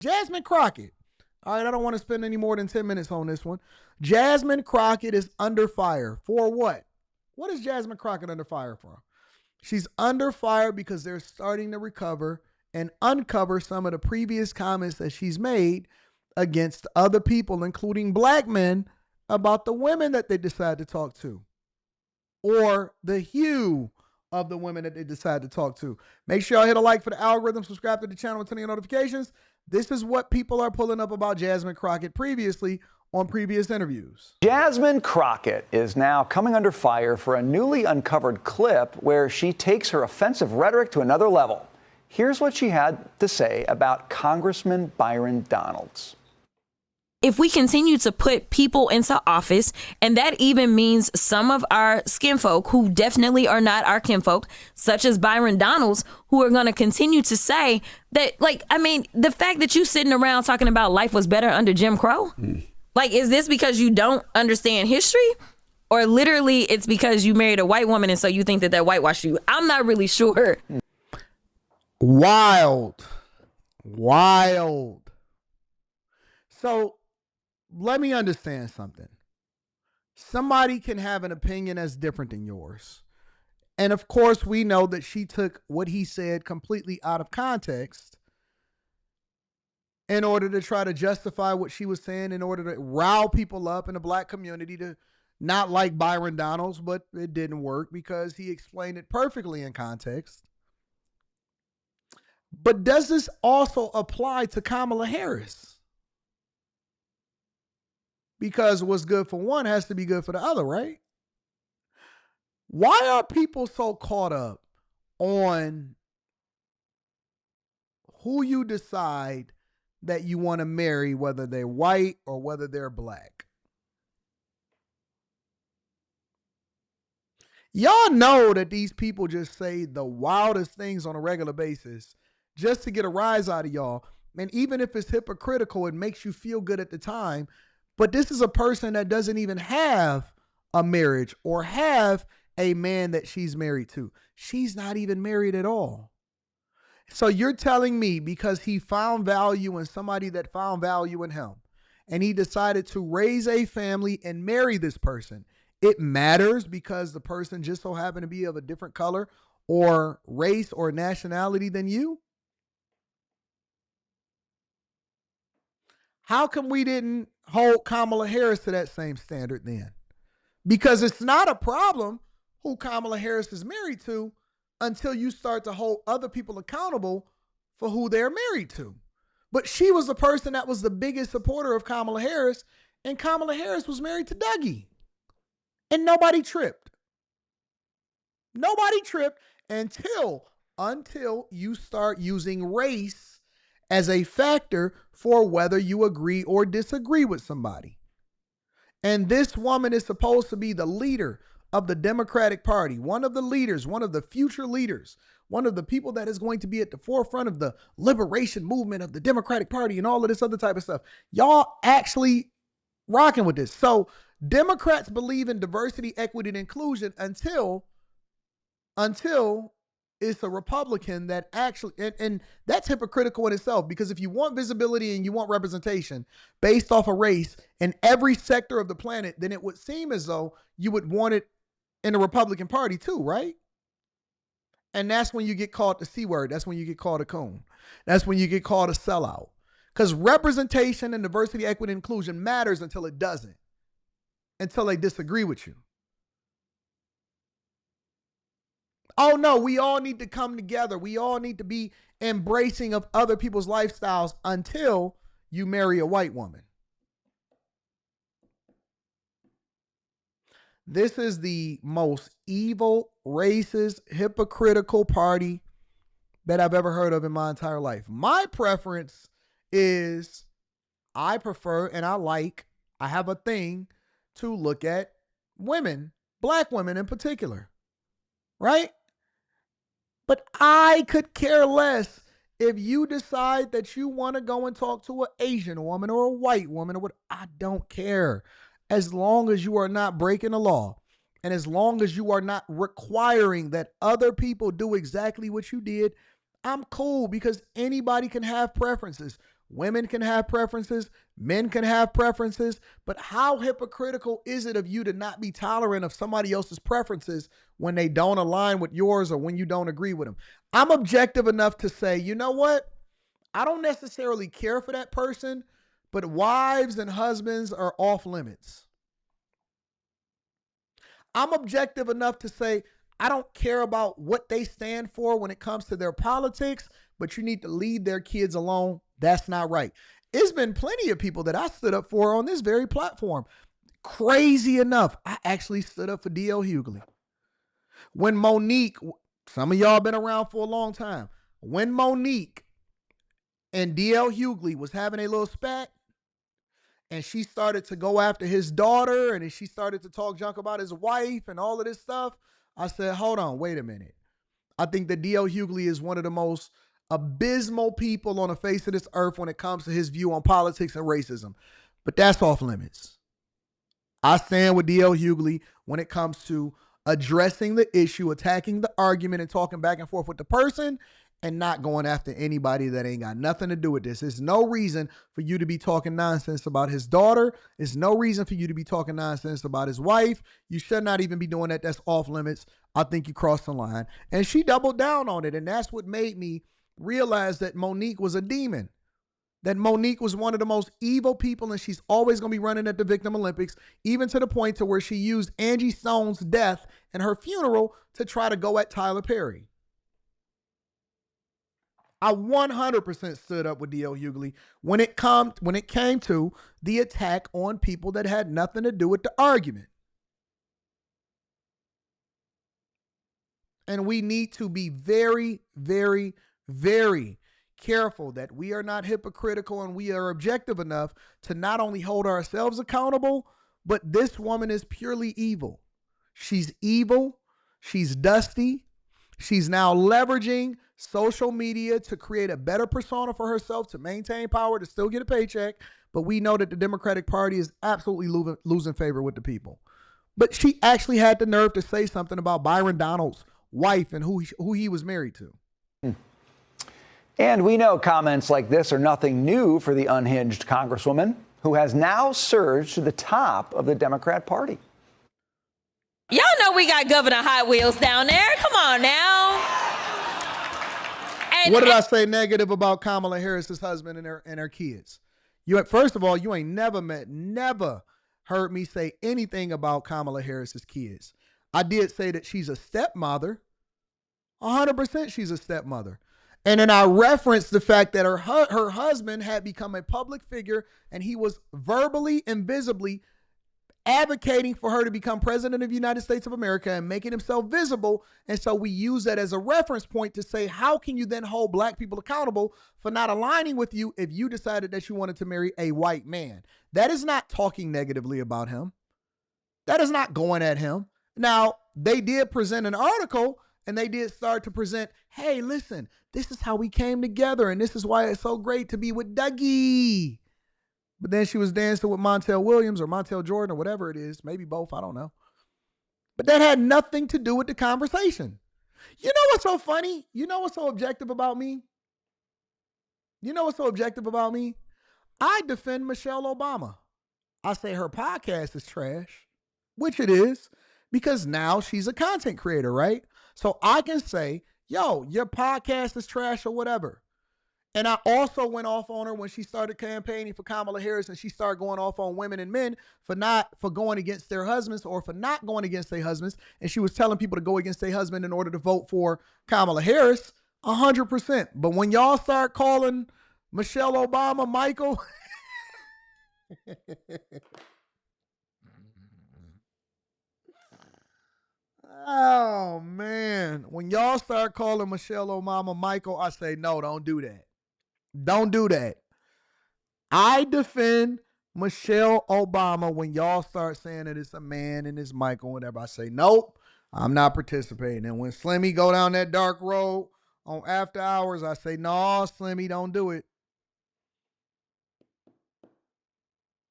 Jasmine Crockett. All right, I don't want to spend any more than 10 minutes on this one. Jasmine Crockett is under fire for what? What is Jasmine Crockett under fire for? She's under fire because they're starting to recover and uncover some of the previous comments that she's made against other people, including black men, about the women that they decide to talk to or the hue of the women that they decide to talk to. Make sure y'all hit a like for the algorithm, subscribe to the channel, and turn on your notifications. This is what people are pulling up about Jasmine Crockett previously on previous interviews. Jasmine Crockett is now coming under fire for a newly uncovered clip where she takes her offensive rhetoric to another level. Here's what she had to say about Congressman Byron Donalds. If we continue to put people into office, and that even means some of our skinfolk who definitely are not our kinfolk, such as Byron Donalds, who are going to continue to say that, like, I mean, the fact that you sitting around talking about life was better under Jim Crow, like, is this because you don't understand history? Or literally it's because you married a white woman and so you think that whitewashed you? I'm not really sure. Wild. So let me understand something. Somebody can have an opinion that's different than yours. And of course, we know that she took what he said completely out of context in order to try to justify what she was saying, in order to rile people up in the black community to not like Byron Donalds, but it didn't work because he explained it perfectly in context. But does this also apply to Kamala Harris? Because what's good for one has to be good for the other, right? Why are people so caught up on who you decide that you want to marry, whether they're white or whether they're black? Y'all know that these people just say the wildest things on a regular basis just to get a rise out of y'all. And even if it's hypocritical, it makes you feel good at the time. But this is a person that doesn't even have a marriage or have a man that she's married to. She's not even married at all. So you're telling me because he found value in somebody that found value in him and he decided to raise a family and marry this person, it matters because the person just so happened to be of a different color or race or nationality than you? How come we didn't hold Kamala Harris to that same standard then? Because it's not a problem who Kamala Harris is married to until you start to hold other people accountable for who they're married to. But she was the person that was the biggest supporter of Kamala Harris, and Kamala Harris was married to Dougie. And nobody tripped. Nobody tripped until you start using race as a factor for whether you agree or disagree with somebody. And this woman is supposed to be the leader of the Democratic Party, one of the leaders, one of the future leaders, one of the people that is going to be at the forefront of the liberation movement of the Democratic Party and all of this other type of stuff. Y'all actually rocking with this. So Democrats believe in diversity, equity, and inclusion until it's a Republican that actually, and that's hypocritical in itself, because if you want visibility and you want representation based off of race in every sector of the planet, then it would seem as though you would want it in the Republican Party too, right? And that's when you get called the C word. That's when you get called a coon. That's when you get called a sellout. Because representation and diversity, equity, and inclusion matters until it doesn't, until they disagree with you. Oh no, we all need to come together. We all need to be embracing of other people's lifestyles until you marry a white woman. This is the most evil, racist, hypocritical party that I've ever heard of in my entire life. My preference is I prefer and I have a thing to look at women, black women in particular, right? But I could care less if you decide that you want to go and talk to an Asian woman or a white woman or what. I don't care. As long as you are not breaking the law and as long as you are not requiring that other people do exactly what you did, I'm cool, because anybody can have preferences. Women can have preferences. Men can have preferences. But how hypocritical is it of you to not be tolerant of somebody else's preferences when they don't align with yours or when you don't agree with them? I'm objective enough to say, you know what? I don't necessarily care for that person, but wives and husbands are off limits. I'm objective enough to say, I don't care about what they stand for when it comes to their politics, but you need to leave their kids alone. That's not right. It's been plenty of people that I stood up for on this very platform. Crazy enough, I actually stood up for D.L. Hughley. When Monique, some of y'all been around for a long time, when Monique and D.L. Hughley was having a little spat, and she started to go after his daughter, and she started to talk junk about his wife and all of this stuff, I said, hold on, wait a minute. I think that D.L. Hughley is one of the most abysmal people on the face of this earth when it comes to his view on politics and racism. But that's off limits. I stand with D.L. Hughley when it comes to addressing the issue, attacking the argument, and talking back and forth with the person, and not going after anybody that ain't got nothing to do with this. There's no reason for you to be talking nonsense about his daughter. There's no reason for you to be talking nonsense about his wife. You should not even be doing that. That's off limits. I think you crossed the line. And she doubled down on it. And that's what made me realize that Monique was a demon. That Monique was one of the most evil people, and she's always going to be running at the Victim Olympics, even to the point to where she used Angie Stone's death and her funeral to try to go at Tyler Perry. I 100% stood up with D.L. Hughley when it came to the attack on people that had nothing to do with the argument. And we need to be very, very, very careful that we are not hypocritical and we are objective enough to not only hold ourselves accountable, but this woman is purely evil. She's evil. She's dusty. She's now leveraging social media to create a better persona for herself, to maintain power, to still get a paycheck. But we know that the Democratic Party is absolutely losing favor with the people. But she actually had the nerve to say something about Byron Donalds' wife and who he was married to. And we know comments like this are nothing new for the unhinged Congresswoman, who has now surged to the top of the Democrat Party. Y'all know we got Governor Hot Wheels down there. Come on now. What did I say negative about Kamala Harris's husband and her kids? First of all, you ain't never heard me say anything about Kamala Harris's kids. I did say that she's a stepmother. 100% she's a stepmother. And then I referenced the fact that her husband had become a public figure, and he was verbally and visibly advocating for her to become president of the United States of America and making himself visible. And so we use that as a reference point to say, how can you then hold black people accountable for not aligning with you if you decided that you wanted to marry a white man? That is not talking negatively about him. That is not going at him. Now, they did present an article, and they did start to present, hey, listen, this is how we came together, and this is why it's so great to be with Dougie. But then she was dancing with Montel Williams or Montel Jordan or whatever it is, maybe both, I don't know. But that had nothing to do with the conversation. You know what's so funny? You know what's so objective about me? You know what's so objective about me? I defend Michelle Obama. I say her podcast is trash, which it is, because now she's a content creator, right? So I can say, yo, your podcast is trash or whatever. And I also went off on her when she started campaigning for Kamala Harris, and she started going off on women and men for going against their husbands or for not going against their husbands. And she was telling people to go against their husband in order to vote for Kamala Harris, 100%. But when y'all start calling Michelle Obama Michael, oh man, when y'all start calling Michelle Obama Michael, I say, no, don't do that. Don't do that. I defend Michelle Obama when y'all start saying that it's a man and it's Michael, whatever. I say, nope, I'm not participating. And when Slimmy go down that dark road on After Hours, I say, no, Slimmy, don't do it.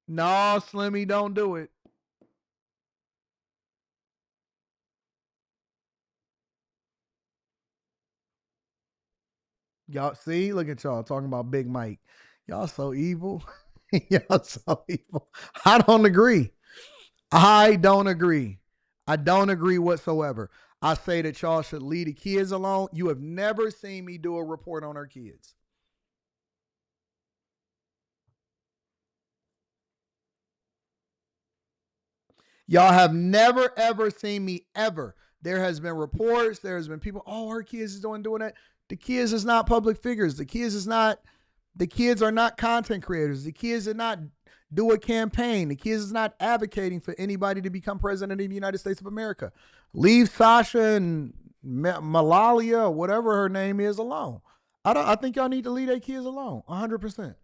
No, Slimmy, don't do it. Y'all see, look at y'all talking about Big Mike. Y'all so evil. Y'all so evil. I don't agree. I don't agree. I don't agree whatsoever. I say that y'all should leave the kids alone. You have never seen me do a report on our kids. Y'all have never, ever seen me ever. There has been reports. There has been people, oh, her kids is doing that. The kids is not public figures. The kids are not content creators. The kids did not do a campaign. The kids is not advocating for anybody to become president of the United States of America. Leave Sasha and Malalia, or whatever her name is, alone. I think y'all need to leave their kids alone, 100%.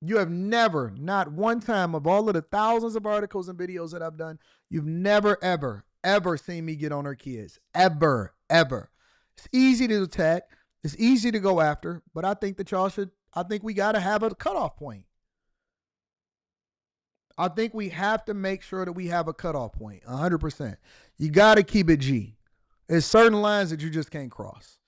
You have never, not one time of all of the thousands of articles and videos that I've done, you've never, ever, ever seen me get on her kids. Ever, ever. It's easy to attack. It's easy to go after, but I think that I think we got to have a cutoff point. I think we have to make sure that we have a cutoff point, 100%. You got to keep it G. There's certain lines that you just can't cross.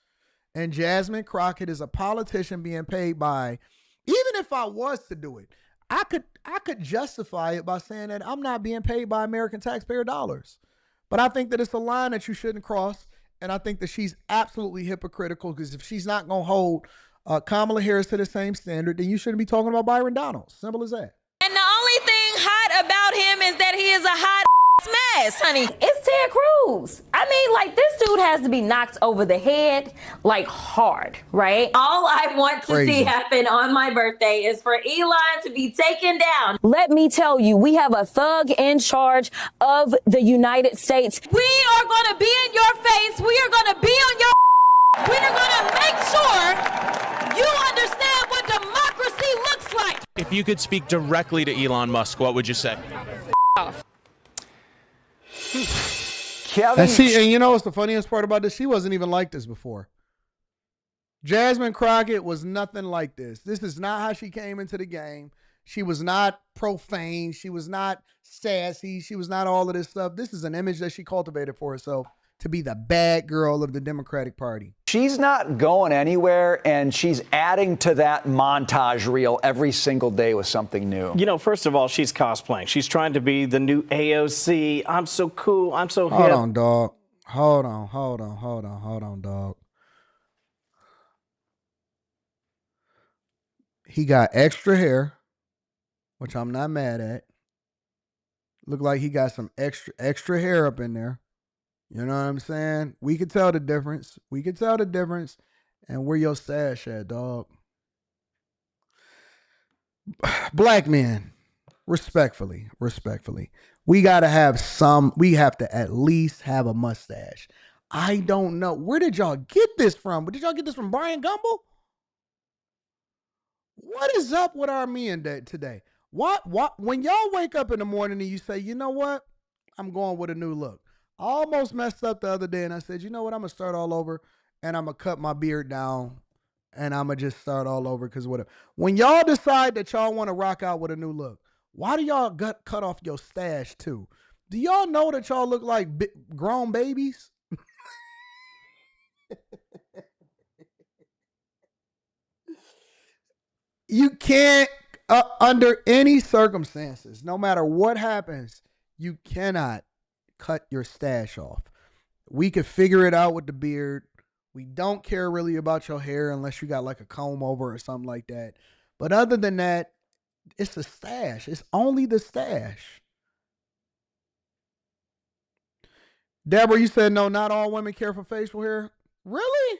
And Jasmine Crockett is a politician being paid by, even if I was to do it, I could justify it by saying that I'm not being paid by American taxpayer dollars. But I think that it's a line that you shouldn't cross. And I think that she's absolutely hypocritical, because if she's not going to hold Kamala Harris to the same standard, then you shouldn't be talking about Byron Daniels. Simple as that. And the only thing hot about him is that he is a hot mess, honey. It's Ted Cruz. I mean, like, this dude has to be knocked over the head, like, hard, right? All I want to Crazy. see happen on my birthday is for Elon to be taken down. Let me tell you, we have a thug in charge of the United States. We are going to be in your face. We are going to be on your. We are going to make sure you understand what democracy looks like. If you could speak directly to Elon Musk, what would you say? Off. And you know what's the funniest part about this? She wasn't even like this before. Jasmine Crockett was nothing like this. This is not how she came into the game. She was not profane. She was not sassy. She was not all of this stuff. This is an image that she cultivated for herself to be the bad girl of the Democratic Party. She's not going anywhere, and she's adding to that montage reel every single day with something new. You know, first of all, she's cosplaying. She's trying to be the new AOC. I'm so cool. I'm so hip. Hold on, dog. Hold on, dog. He got extra hair, which I'm not mad at. Look like he got some extra hair up in there. You know what I'm saying? We could tell the difference. And where your stash at, dog? Black men, respectfully, we have to at least have a mustache. I don't know. Where did y'all get this from? Did y'all get this from Brian Gumble? What is up with our men today? What when y'all wake up in the morning and you say, you know what? I'm going with a new look. I almost messed up the other day and I said, you know what? I'm going to start all over and I'm going to cut my beard down and I'm going to just start all over because whatever. When y'all decide that y'all want to rock out with a new look, why do y'all cut off your stash too? Do y'all know that y'all look like grown babies? You can't, under any circumstances, no matter what happens, you cannot cut your stash off. We could figure it out with the beard. We don't care really about your hair unless you got like a comb over or something like that. But other than that, it's the stash. It's only the stash. Deborah, you said no, not all women care for facial hair. Really?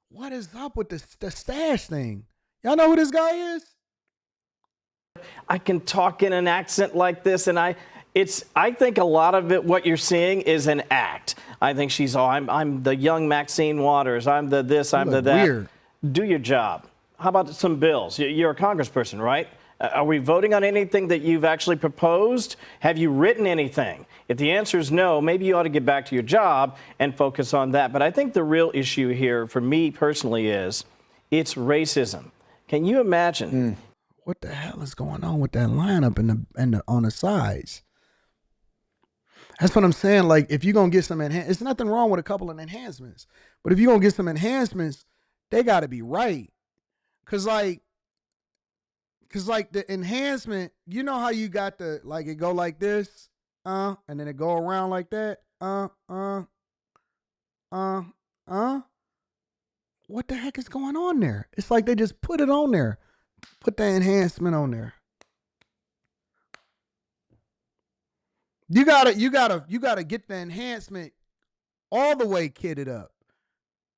What is up with the stash thing? Y'all know who this guy is? I can talk in an accent like this, and I think a lot of it, what you're seeing, is an act. I think she's, I'm the young Maxine Waters. I'm the this, I'm the that. Weird. Do your job. How about some bills? You're a congressperson, right? Are we voting on anything that you've actually proposed? Have you written anything? If the answer is no, maybe you ought to get back to your job and focus on that. But I think the real issue here for me personally is it's racism. Can you imagine? What the hell is going on with that lineup and on the sides? That's what I'm saying. Like, if you're going to get some it's nothing wrong with a couple of enhancements. But if you're going to get some enhancements, they got to be right. Cause like the enhancement, you know how you got the, like, it go like this, and then it go around like that, what the heck is going on there? It's like they just put it on there. Put the enhancement on there. You gotta get the enhancement all the way kitted up.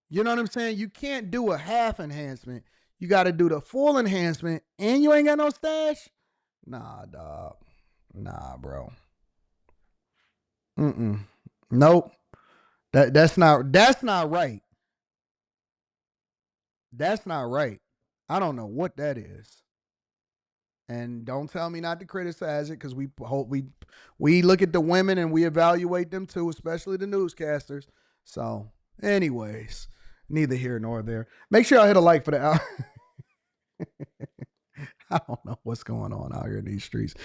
You know what I'm saying? You can't do a half enhancement. You got to do the full enhancement, and you ain't got no stash? Nah, dog. Nah, bro. Nope. That's not right. That's not right. I don't know what that is. And don't tell me not to criticize it, because we look at the women and we evaluate them too, especially the newscasters. So, anyways, neither here nor there. Make sure y'all hit a like for the I don't know what's going on out here in these streets.